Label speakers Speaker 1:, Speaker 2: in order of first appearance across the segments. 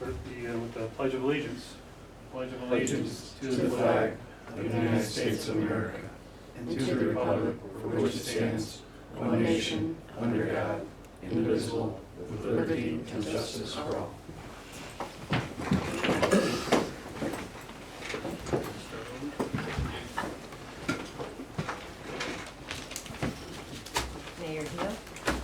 Speaker 1: with the Pledge of Allegiance. Pledge of
Speaker 2: Allegiance to the flag of the United States of America and to the republic for which it stands, one nation, under God, indivisible, with liberty and justice for all.
Speaker 3: Mayor Hill.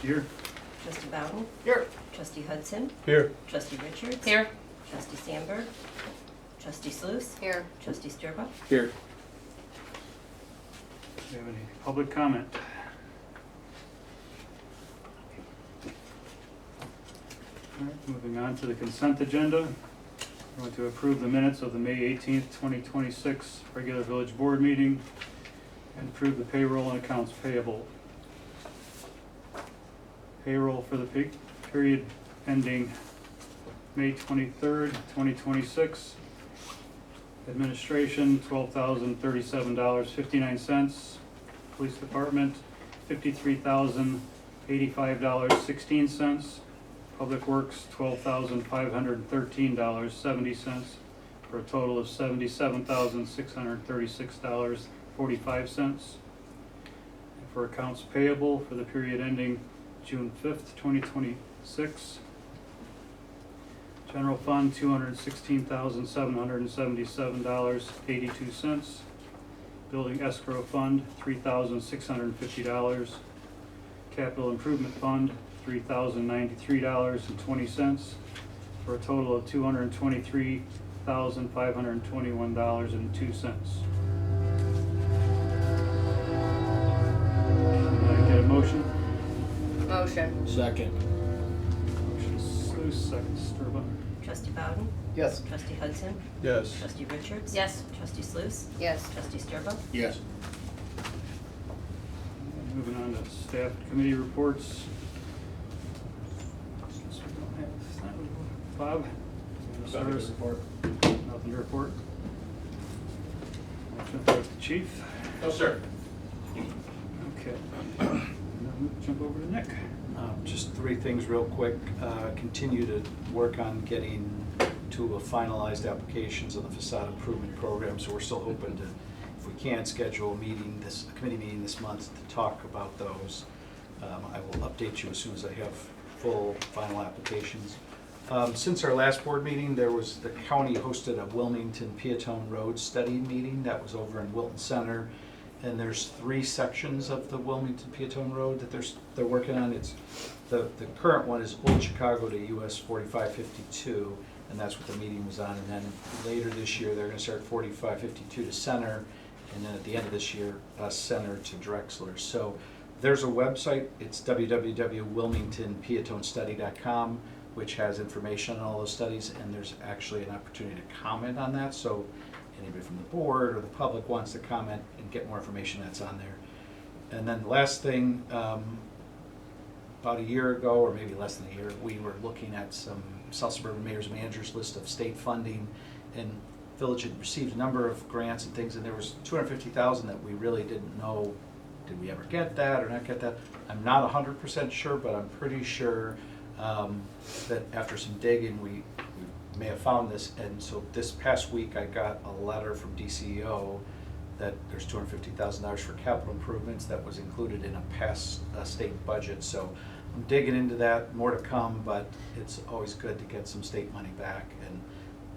Speaker 1: Here.
Speaker 3: Trustee Bowden.
Speaker 2: Here.
Speaker 3: Trustee Hudson.
Speaker 2: Here.
Speaker 3: Trustee Richards.
Speaker 4: Here.
Speaker 3: Trustee Sandberg. Trustee Sluse.
Speaker 4: Here.
Speaker 3: Trustee Sturba.
Speaker 2: Here.
Speaker 1: Do you have any public comment? All right, moving on to the consent agenda. I want to approve the minutes of the May 18th, 2026 regular village board meeting and approve the payroll and accounts payable. Payroll for the period ending May 23rd, 2026. Administration, $12,037.59. Police Department, $53,085.16. Public Works, $12,513.70 for a total of $77,636.45. For accounts payable for the period ending June 5th, 2026. General Fund, $216,777.82. Building Escrow Fund, $3,650. Capital Improvement Fund, $3,093.20 for a total of $223,521.02. Can I get a motion?
Speaker 4: Motion.
Speaker 2: Second.
Speaker 1: Motion Sluse, second Sturba.
Speaker 3: Trustee Bowden.
Speaker 2: Yes.
Speaker 3: Trustee Hudson.
Speaker 2: Yes.
Speaker 3: Trustee Richards.
Speaker 4: Yes.
Speaker 3: Trustee Sluse.
Speaker 4: Yes.
Speaker 3: Trustee Sturba.
Speaker 2: Yes.
Speaker 1: Moving on to staff committee reports. Guess we don't have that. Bob?
Speaker 2: Nothing to report.
Speaker 1: Nothing to report. I'll jump over to Chief.
Speaker 2: No, sir.
Speaker 1: Okay. Jump over to Nick.
Speaker 5: Just three things real quick. Continue to work on getting to a finalized applications of the facade improvement program, so we're still hoping to, if we can, schedule a meeting, a committee meeting this month to talk about those. I will update you as soon as I have full final applications. Since our last board meeting, the county hosted a Wilmington Peatone Road study meeting that was over in Wilton Center. And there's three sections of the Wilmington Peatone Road that they're working on. It's the current one is Old Chicago to US 4552, and that's what the meeting was on. And then later this year, they're going to start 4552 to Center, and then at the end of this year, Center to Drexler. So there's a website. It's www.wilmingtonpeatonestudy.com, which has information on all those studies, and there's actually an opportunity to comment on that. So anybody from the board or the public wants to comment and get more information, that's on there. And then the last thing, about a year ago, or maybe less than a year, we were looking at some South Suburban Mayor's Managers list of state funding, and Village had received a number of grants and things, and there was $250,000 that we really didn't know, did we ever get that or not get that? I'm not 100% sure, but I'm pretty sure that after some digging, we may have found this. And so this past week I got a letter from DCEO that there's $250,000 for capital improvements that was included in a past state budget. So I'm digging into that, more to come, but it's always good to get some state money back. And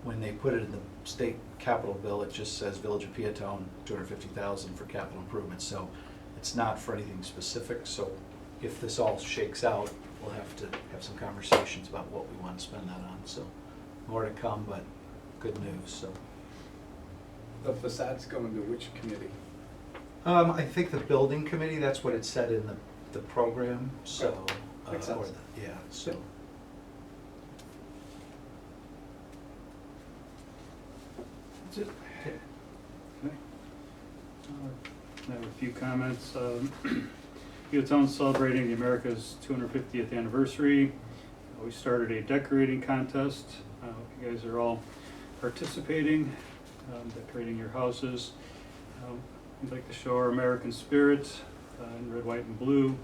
Speaker 5: when they put it in the state capital bill, it just says Village of Peatone, $250,000 for capital improvements. So it's not for anything specific. So if this all shakes out, we'll have to have some conversations about what we want to spend that on. So more to come, but good news. So
Speaker 2: The facade's going to which committee?
Speaker 5: I think the building committee, that's what it said in the program. So
Speaker 2: Makes sense.
Speaker 5: yeah. So
Speaker 1: That's it. Okay. I have a few comments. Peatone's celebrating the America's 250th anniversary. We started a decorating contest. You guys are all participating, decorating your houses. We'd like to show our American spirit in red, white, and blue.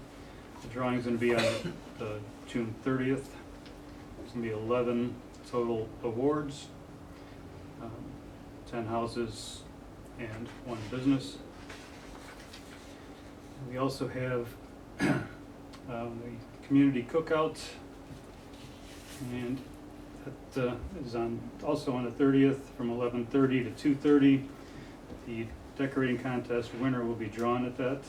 Speaker 1: The drawing's going to be on the June 30th. It's going to be 11 total awards, 10 houses and 1 business. We also have the community cookout, and that is also on the 30th from 11:30 to 2:30. The decorating contest winner will be drawn at that.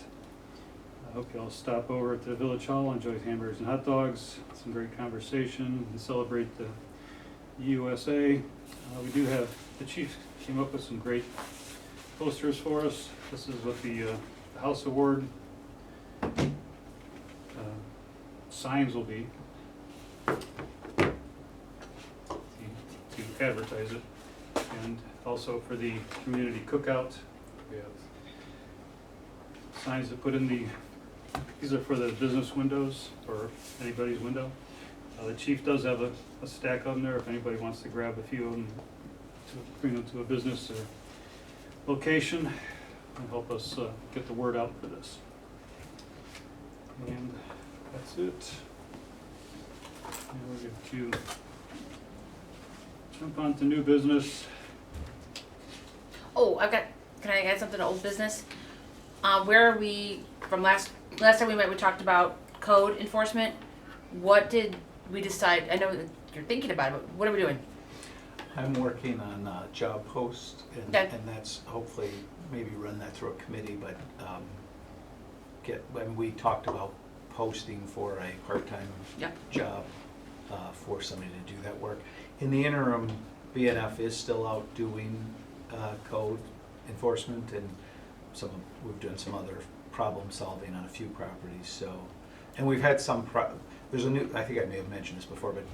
Speaker 1: I hope you all stop over to the Village Hall, enjoy hamburgers and hot dogs, some great conversation, and celebrate the USA. We do have, the chief came up with some great posters for us. This is what the House Award signs will be to advertise it. And also for the community cookout, we have signs to put in these are for the business windows, or anybody's window. The chief does have a stack of them there if anybody wants to grab a few of them to bring them to a business or location and help us get the word out for this. And that's it. And we're going to jump on to new business.
Speaker 4: Oh, can I add something to old business? Where are we, from last time we met, we talked about code enforcement. What did we decide? I know that you're thinking about it, but what are we doing?
Speaker 5: I'm working on a job post, and
Speaker 4: Okay.
Speaker 5: and that's hopefully, maybe run that through a committee, but when we talked about posting for a part-time
Speaker 4: Yep.
Speaker 5: job for somebody to do that work. In the interim, BNF is still out doing code enforcement, and we've done some other problem solving on a few properties. So, and we've had some. There's a new. I think I may have mentioned this before, but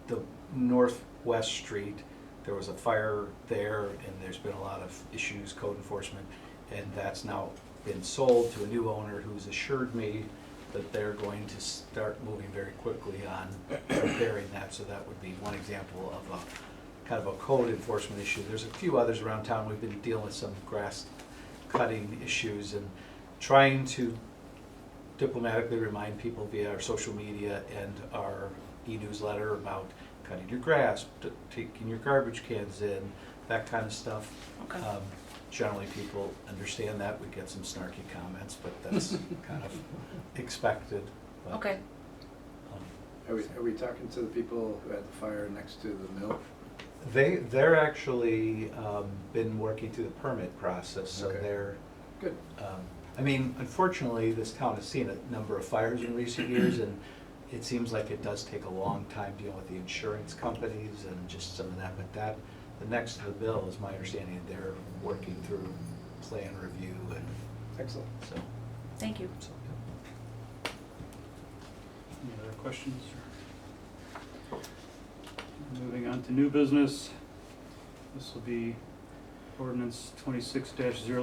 Speaker 5: the Northwest Street, there was a fire there, and there's been a lot of issues, code enforcement, and that's now been sold to a new owner who's assured me that they're going to start moving very quickly on repairing that. So that would be one example of a kind of a code enforcement issue. There's a few others around town. We've been dealing with some grass cutting issues and trying to diplomatically remind people via our social media and our e-newsletter about cutting your grass, taking your garbage cans in, that kind of stuff.
Speaker 4: Okay.
Speaker 5: Generally, people understand that. We get some snarky comments, but that's kind of expected. But,
Speaker 4: Okay.
Speaker 2: Are we talking to the people who had the fire next to the mill?
Speaker 5: They're actually been working through the permit process, so
Speaker 2: Okay.
Speaker 5: they're.
Speaker 2: Good.
Speaker 5: I mean, unfortunately, this town has seen a number of fires in recent years, and it seems like it does take a long time dealing with the insurance companies and just some of that. But the next to the bill is my understanding they're working through plan review and
Speaker 2: Excellent.
Speaker 5: so.
Speaker 4: Thank you.
Speaker 5: so,
Speaker 1: Any other questions? Moving on to new business. This will be ordinance 26-06. We're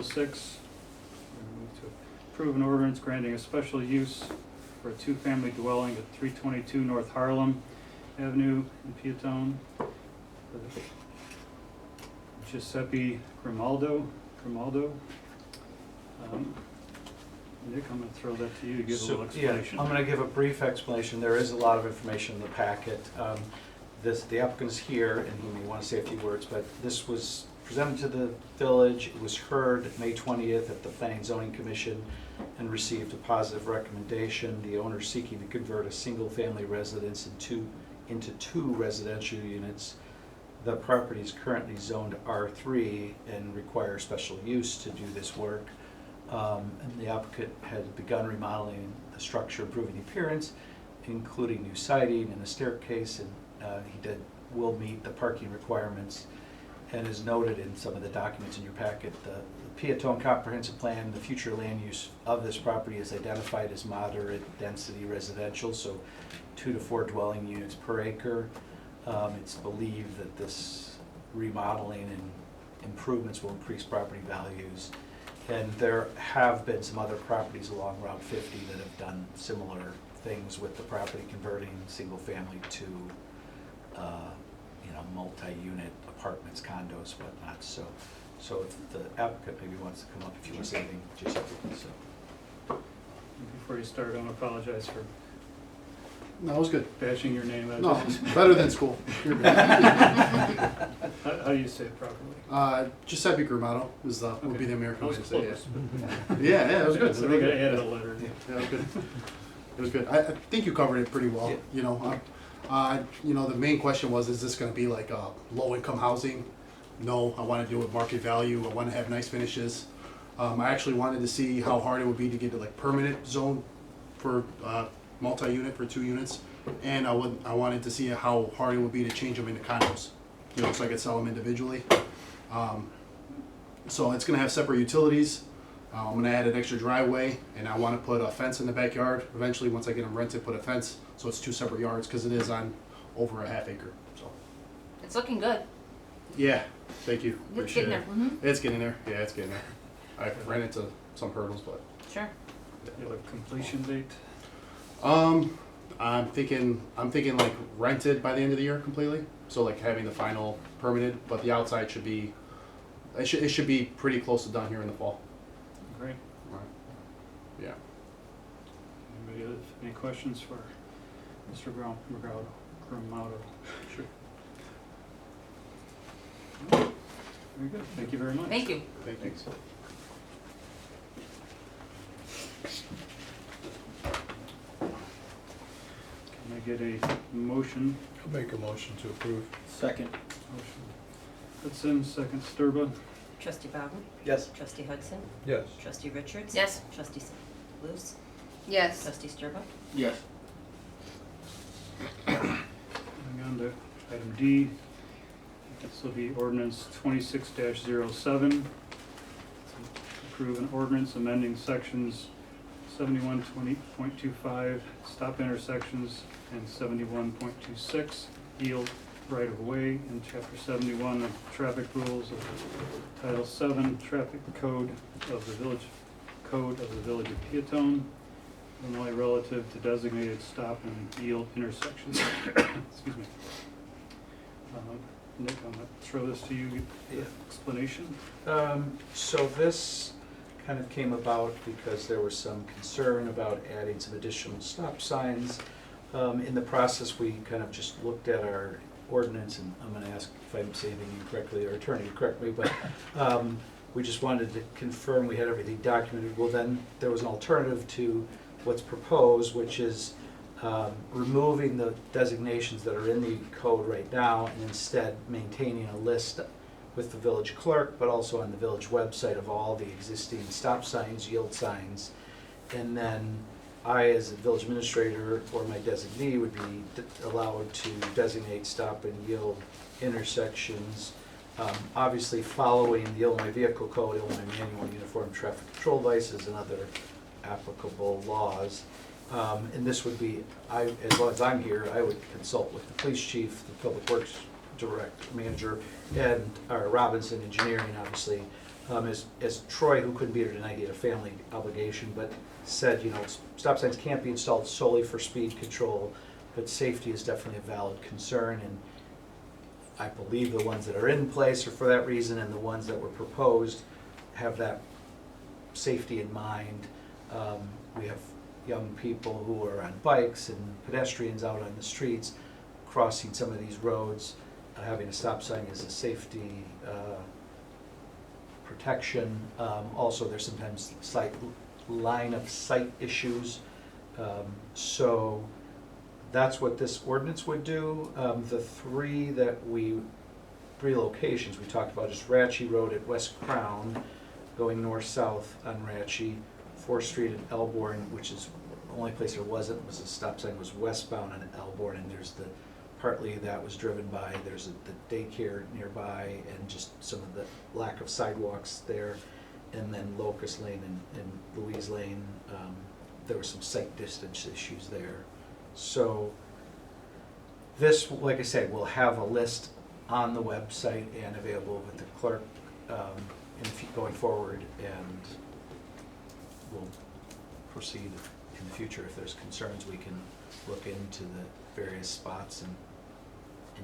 Speaker 1: going to approve an ordinance granting a special use for a 2-family dwelling at 322 North Harlem Avenue in Peatone. Giuseppe Grimaldo. Nick, I'm going to throw that to you to give a little explanation.
Speaker 5: Yeah, I'm going to give a brief explanation. There is a lot of information in the packet. The applicant is here, and he may want to say a few words, but this was presented to the village. It was heard May 20th at the Planning and Zoning Commission and received a positive recommendation. The owner is seeking to convert a single-family residence into two residential units. The property is currently zoned R3 and requires special use to do this work. And the applicant had begun remodeling the structure, improving the appearance, including new siding and a staircase, and will meet the parking requirements. And as noted in some of the documents in your packet, the Peatone Comprehensive Plan, the future land use of this property is identified as moderate density residential, so 2 to 4 dwelling units per acre. It's believed that this remodeling and improvements will increase property values. And there have been some other properties along Route 50 that have done similar things with the property, converting single family to multi-unit apartments, condos, whatnot. So if the applicant maybe wants to come up, if you want to say anything, just so.
Speaker 1: Before you start, I want to apologize for
Speaker 6: No, it was good.
Speaker 1: bashing your name.
Speaker 6: No, better than school. You're good.
Speaker 1: How do you say it properly?
Speaker 6: Giuseppe Gramato would
Speaker 1: Okay.
Speaker 6: be the American
Speaker 1: I
Speaker 6: way
Speaker 1: was
Speaker 6: to say it.
Speaker 1: close.
Speaker 6: Yeah, it was good.
Speaker 1: So they gotta add a letter.
Speaker 6: Yeah, it was good. It was good. I think you covered it pretty well.
Speaker 5: Yeah.
Speaker 6: You know, the main question was, is this going to be like low income housing? No, I want to do it market value. I want to have nice finishes. I actually wanted to see how hard it would be to get it like permanent zone for multi-unit for 2 units, and I wanted to see how hard it would be to change them into condos. You know, so I could sell them individually. So it's going to have separate utilities. I'm going to add an extra driveway, and I want to put a fence in the backyard. Eventually, once I get them rented, put a fence, so it's 2 separate yards, because it is on over a half acre. So,
Speaker 4: It's looking good.
Speaker 6: yeah, thank you.
Speaker 4: It's
Speaker 6: Appreciate
Speaker 4: getting
Speaker 6: it.
Speaker 4: there. Mm-hmm.
Speaker 6: It's getting there. Yeah, it's getting there. I've ran into some hurdles, but
Speaker 4: Sure.
Speaker 1: You have a completion date?
Speaker 6: I'm thinking like rented by the end of the year completely. So like having the final permitted, but the outside should be, it should be pretty close to done here in the fall.
Speaker 1: Great.
Speaker 6: Right. Yeah.
Speaker 1: Anybody have any questions for Mr. Gramato?
Speaker 6: Sure.
Speaker 1: Very good. Thank you very much.
Speaker 4: Thank you.
Speaker 6: Thank you.
Speaker 1: Can I get a motion?
Speaker 2: I'll make a motion to approve.
Speaker 7: Second.
Speaker 1: Motion Hudson, second Sturba.
Speaker 3: Trustee Bowden?
Speaker 7: Yes.
Speaker 3: Trustee Hudson?
Speaker 2: Yes.
Speaker 3: Trustee Richards?
Speaker 4: Yes.
Speaker 3: Trustee Luce?
Speaker 4: Yes.
Speaker 3: Trustee Sturba?
Speaker 7: Yes.
Speaker 1: Moving on to item D. This will be ordinance 26-07. Approve an ordinance amending sections 7120.25 stop intersections and 71.26 yield right of way in chapter 71 of traffic rules of Title 7 Traffic Code of the Village of Peatone, Illinois, relative to designated stop and yield intersections. Excuse me. Nick, I'm gonna throw this to you.
Speaker 5: Yeah.
Speaker 1: Explanation.
Speaker 5: So this kind of came about because there was some concern about adding some additional stop signs. In the process, we kind of just looked at our ordinance, and I'm gonna ask if I'm saying anything incorrectly, or attorney to correct me, but we just wanted to confirm we had everything documented. Well, then there was an alternative to what's proposed, which is removing the designations that are in the code right now and instead maintaining a list with the village clerk, but also on the village website of all the existing stop signs, yield signs. And then I, as a village administrator or my designee, would be allowed to designate stop and yield intersections, obviously following the Illinois Vehicle Code, Illinois Manual and Uniform Traffic Control Devices, and other applicable laws. And this would be, as long as I'm here, I would consult with the police chief, the public works manager, and Robinson Engineering, obviously. As Troy, who couldn't be here tonight, he had a family obligation, but said, stop signs can't be installed solely for speed control, but safety is definitely a valid concern. And I believe the ones that are in place are for that reason, and the ones that were proposed have that safety in mind. We have young people who are on bikes and pedestrians out on the streets crossing some of these roads. Having a stop sign is a safety protection. Also, there's sometimes slight line of sight issues. So that's what this ordinance would do. The three locations we talked about is Ratchie Road at West Crown, going north-south on Ratchie, 4th Street at Elborn, which is the only place there was a stop sign, was westbound on Elborn, and there's partly that was driven by, there's the daycare nearby and just some of the lack of sidewalks there. And then Locust Lane and Louise Lane, there were some sight distance issues there. So this, like I said, will have a list on the website and available with the clerk going forward, and we'll proceed in the future. If there's concerns, we can look into the various spots and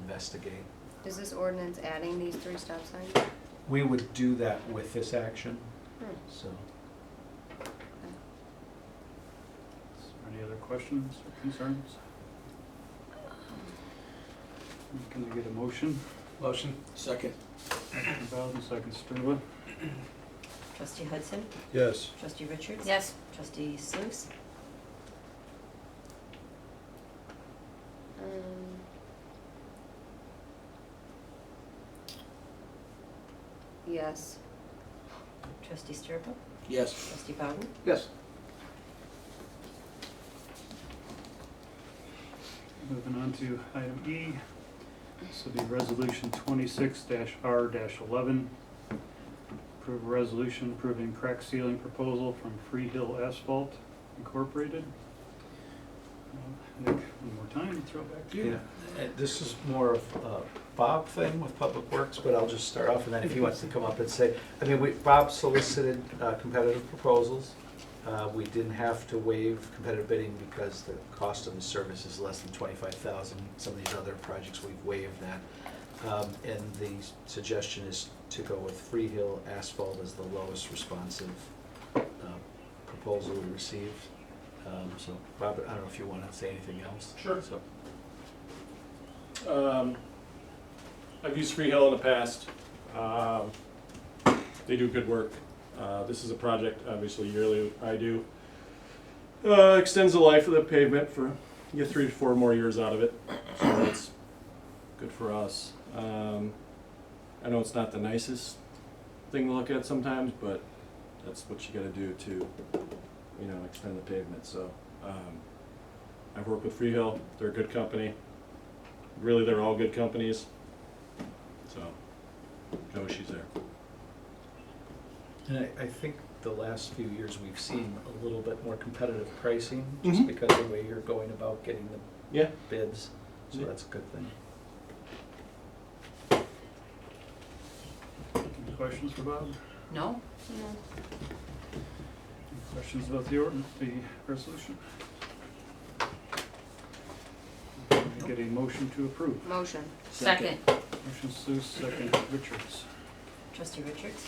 Speaker 5: investigate.
Speaker 8: Is this ordinance adding these 3 stop signs?
Speaker 5: We would do that with this action, so.
Speaker 1: Is there any other questions or concerns? Can I get a motion?
Speaker 2: Motion. Second.
Speaker 1: Second Bowden, second Sturba.
Speaker 3: Trustee Hudson?
Speaker 2: Yes.
Speaker 3: Trustee Richards?
Speaker 4: Yes.
Speaker 3: Trustee Sluse?
Speaker 8: Yes.
Speaker 3: Trustee Sturba?
Speaker 2: Yes.
Speaker 3: Trustee Bowden?
Speaker 2: Yes.
Speaker 1: Moving on to item E. This will be resolution 26-R-11. Approve a resolution approving crack sealing proposal from Free Hill Asphalt Incorporated. Nick, one more time, throw it back to you.
Speaker 5: This is more of a Bob thing with Public Works, but I'll just start off, and then if he wants to come up and say, I mean, Bob solicited competitive proposals. We didn't have to waive competitive bidding because the cost of the service is less than $25,000. Some of these other projects, we've waived that. And the suggestion is to go with Free Hill Asphalt as the lowest responsive proposal we received. So, Bob, I don't know if you want to say anything else.
Speaker 7: Sure.
Speaker 5: So,
Speaker 7: I've used Free Hill in the past. They do good work. This is a project, obviously yearly, I do. Extends the life of the pavement for, you get 3 to 4 more years out of it. So that's good for us. I know it's not the nicest thing to look at sometimes, but that's what you gotta do to, you know, extend the pavement. So I've worked with Free Hill. They're a good company. Really, they're all good companies. So, Joe, she's there.
Speaker 5: and I think the last few years we've seen a little bit more competitive pricing, just
Speaker 7: Mhm.
Speaker 5: because of the way you're going about getting the
Speaker 7: Yeah.
Speaker 5: bids, so
Speaker 7: Yeah.
Speaker 5: that's a good thing.
Speaker 1: Any questions for Bob?
Speaker 4: No?
Speaker 8: No.
Speaker 1: Any questions about the resolution? Can I get a motion to approve?
Speaker 8: Motion.
Speaker 4: Second.
Speaker 1: Motion Sluse, second Richards.
Speaker 3: Trustee Richards?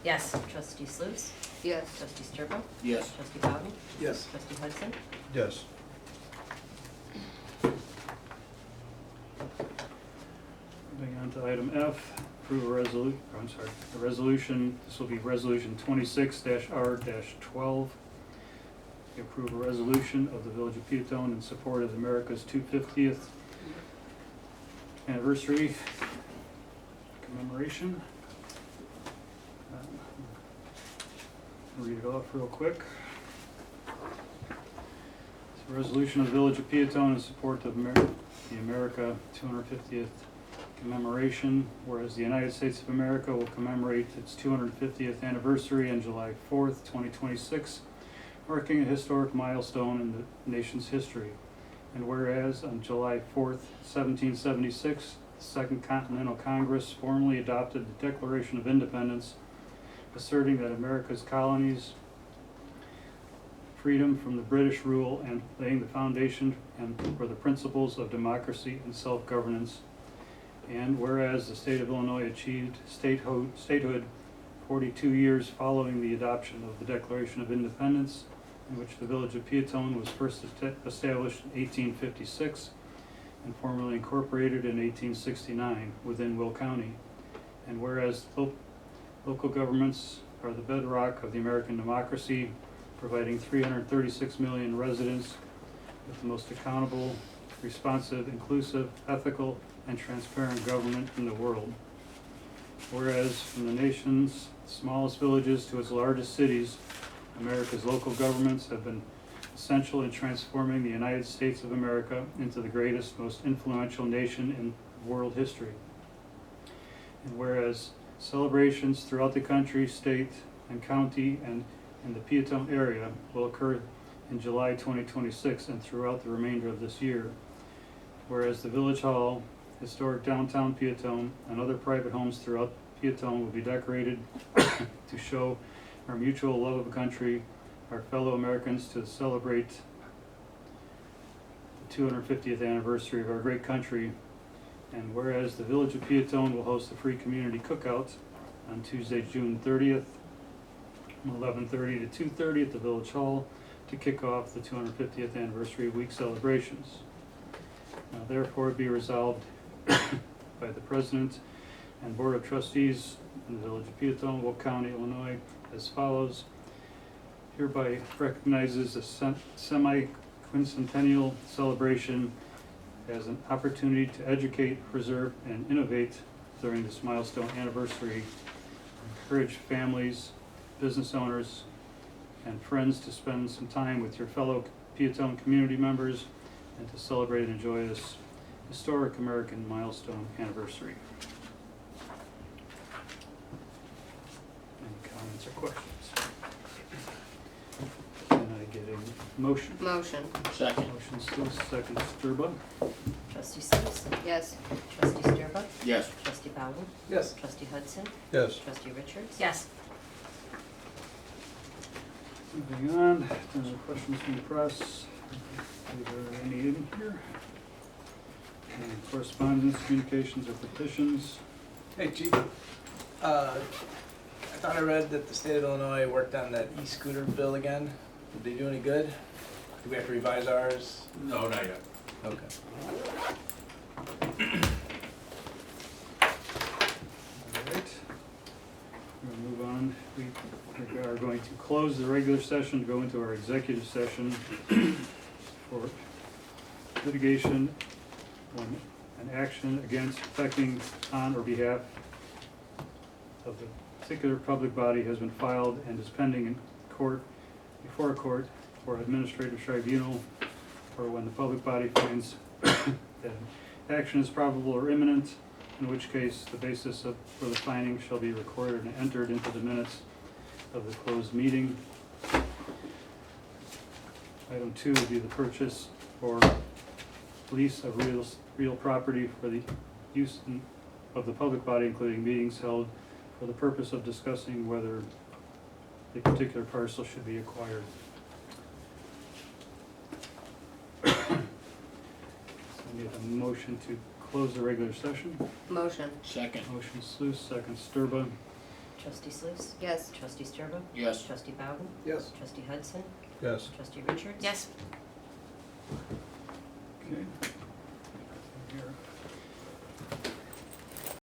Speaker 4: Yes.
Speaker 3: Trustee Sluse?
Speaker 8: Yes.
Speaker 3: Trustee Sturba?
Speaker 2: Yes.
Speaker 3: Trustee Bowden?
Speaker 2: Yes.
Speaker 3: Trustee Hudson?
Speaker 2: Yes.
Speaker 1: Moving on to item F, approve a resolution, this will be resolution 26-R-12. Approve a resolution of the Village of Peatone in support of America's 250th anniversary commemoration. Read it off real quick. It's a resolution of the Village of Peatone in support of the America 250th commemoration, whereas the United States of America will commemorate its 250th anniversary on July 4th, 2026, marking a historic milestone in the nation's history. And whereas on July 4th, 1776, the Second Continental Congress formally adopted the Declaration of Independence, asserting that America's colonies freedom from the British rule and laying the foundation for the principles of democracy and self-governance. And whereas the state of Illinois achieved statehood 42 years following the adoption of the Declaration of Independence, in which the Village of Peatone was first established in 1856 and formally incorporated in 1869 within Will County. And whereas local governments are the bedrock of the American democracy, providing 336 million residents with the most accountable, responsive, inclusive, ethical, and transparent government in the world. Whereas from the nation's smallest villages to its largest cities, America's local governments have been essential in transforming the United States of America into the greatest, most influential nation in world history. And whereas celebrations throughout the country, state, and county, and in the Peatone area will occur in July 2026 and throughout the remainder of this year. Whereas the Village Hall, historic downtown Peatone, and other private homes throughout Peatone will be decorated to show our mutual love of the country, our fellow Americans, to celebrate the 250th anniversary of our great country. And whereas the Village of Peatone will host a free community cookout on Tuesday, June 30th, from 11:30 to 2:30 at the Village Hall to kick off the 250th anniversary week celebrations. Now therefore be resolved by the President and Board of Trustees in the Village of Peatone, Will County, Illinois, as follows. Hereby recognizes the semi-quincentennial celebration as an opportunity to educate, preserve, and innovate during this milestone anniversary. Encourage families, business owners, and friends to spend some time with your fellow Peatone community members and to celebrate and enjoy this historic American milestone anniversary. Any comments or questions? Can I get a motion?
Speaker 8: Motion.
Speaker 2: Second.
Speaker 1: Motion Sluse, second Sturba.
Speaker 3: Trustee Sluse.
Speaker 8: Yes.
Speaker 3: Trustee Sturba.
Speaker 2: Yes.
Speaker 3: Trustee Bowden.
Speaker 2: Yes.
Speaker 3: Trustee Hudson.
Speaker 2: Yes.
Speaker 3: Trustee Richards.
Speaker 4: Yes.
Speaker 1: Moving on, questions from the press. Are there any in here? Any correspondence, communications, or petitions?
Speaker 9: Hey, Chief. I thought I read that the state of Illinois worked on that e-scooter bill again. Did they do any good? Do we have to revise ours?
Speaker 2: No, not yet.
Speaker 9: Okay.
Speaker 1: All right. We'll move on. We are going to close the regular session, go into our executive session for litigation on an action against, affecting, on, or behalf of the particular public body has been filed and is pending in court, before a court or administrative tribunal, or when the public body finds that action is probable or imminent, in which case the basis for the finding shall be recorded and entered into the minutes of the closed meeting. Item 2 would be the purchase or lease of real property for the use of the public body, including meetings held for the purpose of discussing whether a particular parcel should be acquired. So I need a motion to close the regular session.
Speaker 8: Motion.
Speaker 2: Second.
Speaker 1: Motion Sluse, second Sturba.
Speaker 3: Trustee Sluse.
Speaker 8: Yes.
Speaker 3: Trustee Sturba.
Speaker 2: Yes.
Speaker 3: Trustee Bowden.
Speaker 9: Yes.
Speaker 3: Trustee Hudson.
Speaker 2: Yes.
Speaker 3: Trustee Richards.
Speaker 4: Yes.
Speaker 1: Okay.